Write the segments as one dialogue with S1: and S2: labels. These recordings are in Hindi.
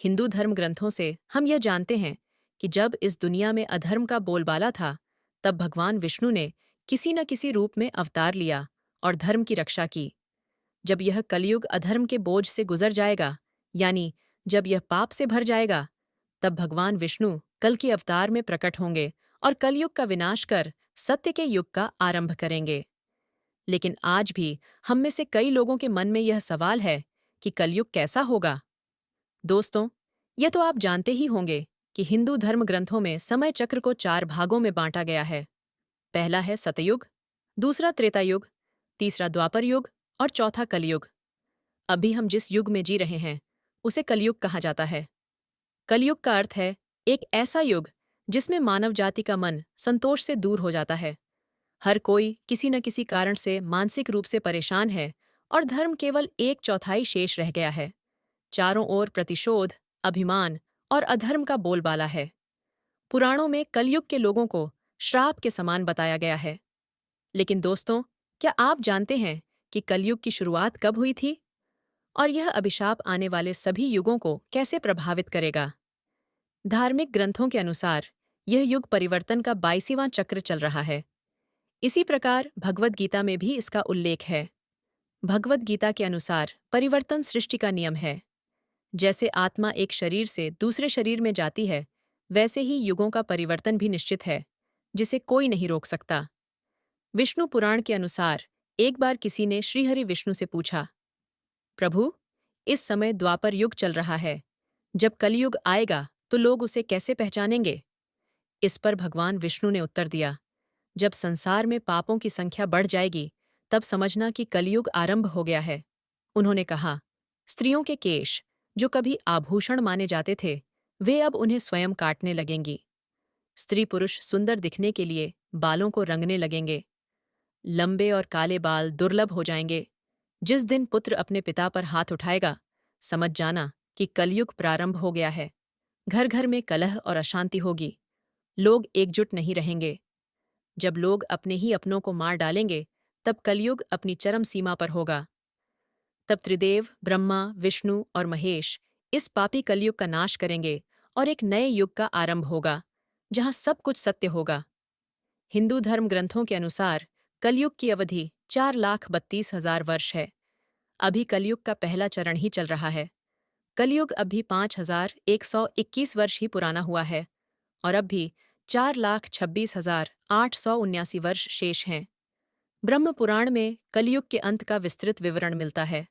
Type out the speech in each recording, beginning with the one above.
S1: हिंदू धर्म ग्रंथों से हम यह जानते हैं कि जब इस दुनिया में अधर्म का बोलबाला था, तब भगवान विष्णु ने किसी न किसी रूप में अवतार लिया और धर्म की रक्षा की। जब यह कलयुग अधर्म के बोझ से गुजर जाएगा, यानी जब यह पाप से भर जाएगा, तब भगवान विष्णु कल के अवतार में प्रकट होंगे और कलयुग का विनाश कर सत्य के युग का आरंभ करेंगे। लेकिन आज भी हम में से कई लोगों के मन में यह सवाल है कि कलयुग कैसा होगा। दोस्तों, यह तो आप जानते ही होंगे कि हिंदू धर्म ग्रंथों में समय चक्र को 4 भागों में बांटा गया है। पहला है सतयुग, दूसरा त्रेता युग, तीसरा द्वापर युग और चौथा कलयुग। अभी हम जिस युग में जी रहे हैं, उसे कलयुग कहा जाता है। कलयुग का अर्थ है एक ऐसा युग जिसमें मानव जाति का मन संतोष से दूर हो जाता है। हर कोई किसी न किसी कारण से मानसिक रूप से परेशान है और धर्म केवल 1/4 शेष रह गया है। चारों ओर प्रतिशोध, अभिमान और अधर्म का बोलबाला है। पुराणों में कलयुग के लोगों को श्राप के समान बताया गया है। लेकिन दोस्तों, क्या आप जानते हैं कि कलयुग की शुरुआत कब हुई थी और यह अभिशाप आने वाले सभी युगों को कैसे प्रभावित करेगा? धार्मिक ग्रंथों के अनुसार यह युग परिवर्तन का 22वां चक्र चल रहा है। इसी प्रकार भगवद गीता में भी इसका उल्लेख है। भगवद गीता के अनुसार परिवर्तन सृष्टि का नियम है। जैसे आत्मा एक शरीर से दूसरे शरीर में जाती है, वैसे ही युगों का परिवर्तन भी निश्चित है, जिसे कोई नहीं रोक सकता। विष्णु पुराण के अनुसार एक बार किसी ने श्रीहरि विष्णु से पूछा, प्रभु, इस समय द्वापर युग चल रहा है, जब कलयुग आएगा तो लोग उसे कैसे पहचानेंगे? इस पर भगवान विष्णु ने उत्तर दिया, जब संसार में पापों की संख्या बढ़ जाएगी, तब समझना कि कलयुग आरंभ हो गया है। उन्होंने कहा, स्त्रियों के केश, जो कभी आभूषण माने जाते थे, वे अब उन्हें स्वयं काटने लगेंगी। स्त्री पुरुष सुंदर दिखने के लिए बालों को रंगने लगेंगे। लंबे और काले बाल दुर्लभ हो जाएंगे। जिस दिन पुत्र अपने पिता पर हाथ उठाएगा, समझ जाना कि कलयुग प्रारंभ हो गया है। घर घर में कलह और अशांति होगी। लोग एकजुट नहीं रहेंगे। जब लोग अपने ही अपनों को मार डालेंगे, तब कलयुग अपनी चरम सीमा पर होगा। तब त्रिदेव ब्रह्मा, विष्णु और महेश इस पापी कलयुग का नाश करेंगे और एक नए युग का आरंभ होगा, जहां सब कुछ सत्य होगा। हिंदू धर्म ग्रंथों के अनुसार कलयुग की अवधि 4,32,000 वर्ष है। अभी कलयुग का पहला चरण ही चल रहा है। कलयुग अभी 5,121 वर्ष ही पुराना हुआ है और अब भी 4,26,879 वर्ष शेष हैं। ब्रह्म पुराण में कलयुग के अंत का विस्तृत विवरण मिलता है।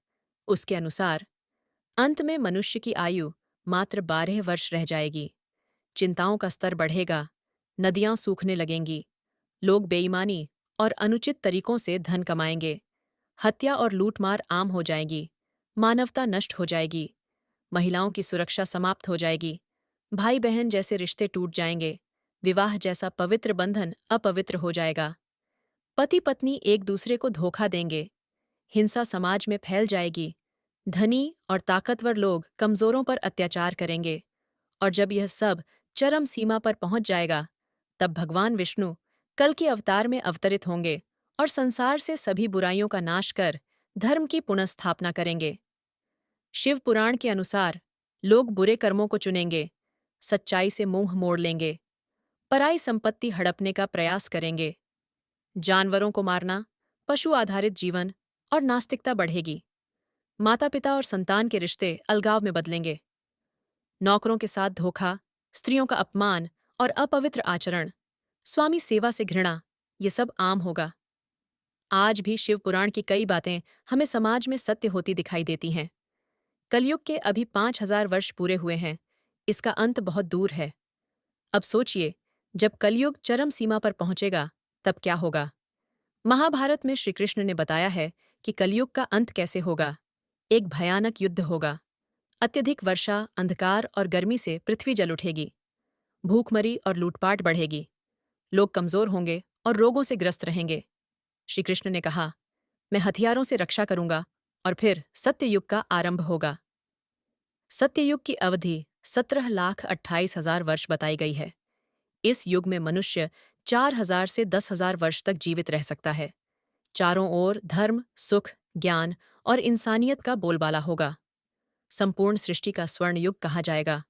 S1: उसके अनुसार अंत में मनुष्य की आयु मात्र 12 वर्ष रह जाएगी। चिंताओं का स्तर बढ़ेगा, नदियां सूखने लगेंगी, लोग बेईमानी और अनुचित तरीकों से धन कमाएंगे, हत्या और लूटमार आम हो जाएगी, मानवता नष्ट हो जाएगी, महिलाओं की सुरक्षा समाप्त हो जाएगी, भाई बहन जैसे रिश्ते टूट जाएंगे, विवाह जैसा पवित्र बंधन अपवित्र हो जाएगा, पति पत्नी एक दूसरे को धोखा देंगे, हिंसा समाज में फैल जाएगी, धनी और ताकतवर लोग कमजोरों पर अत्याचार करेंगे, और जब यह सब चरम सीमा पर पहुंच जाएगा, तब भगवान विष्णु कल के अवतार में अवतरित होंगे और संसार से सभी बुराइयों का नाश कर धर्म की पुनर्स्थापना करेंगे। शिव पुराण के अनुसार लोग बुरे कर्मों को चुनेंगे, सच्चाई से मुंह मोड़ लेंगे, पराई संपत्ति हड़पने का प्रयास करेंगे, जानवरों को मारना, पशु आधारित जीवन और नास्तिकता बढ़ेगी। माता पिता और संतान के रिश्ते अलगाव में बदलेंगे। नौकरों के साथ धोखा, स्त्रियों का अपमान और अपवित्र आचरण, स्वामी सेवा से घृणा, ये सब आम होगा। आज भी शिव पुराण की कई बातें हमें समाज में सत्य होती दिखाई देती हैं। कलयुग के अभी 5,000 वर्ष पूरे हुए हैं। इसका अंत बहुत दूर है। अब सोचिए, जब कलयुग चरम सीमा पर पहुंचेगा, तब क्या होगा? महाभारत में श्री कृष्ण ने बताया है कि कलयुग का अंत कैसे होगा। एक भयानक युद्ध होगा। अत्यधिक वर्षा, अंधकार और गर्मी से पृथ्वी जल उठेगी। भूखमरी और लूटपाट बढ़ेगी। लोग कमजोर होंगे और रोगों से ग्रस्त रहेंगे। श्री कृष्ण ने कहा, मैं हथियारों से रक्षा करूंगा और फिर सत्ययुग का आरंभ होगा। सत्ययुग की अवधि 17,28,000 वर्ष बताई गई है। इस युग में मनुष्य 4,000 से 10,000 वर्ष तक जीवित रह सकता है। चारों ओर धर्म, सुख, ज्ञान और इंसानियत का बोलबाला होगा। संपूर्ण सृष्टि का स्वर्ण युग कहा जाएगा।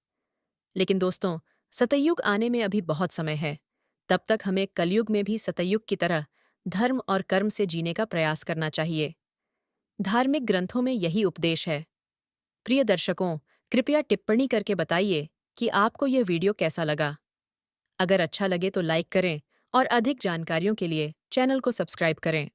S1: लेकिन दोस्तों, सतयुग आने में अभी बहुत समय है। तब तक हमें कलयुग में भी सतयुग की तरह धर्म और कर्म से जीने का प्रयास करना चाहिए। धार्मिक ग्रंथों में यही उपदेश है। प्रिय दर्शकों, कृपया टिप्पणी करके बताइए कि आपको यह वीडियो कैसा लगा। अगर अच्छा लगे तो लाइक करें और अधिक जानकारियों के लिए चैनल को सब्सक्राइब करें।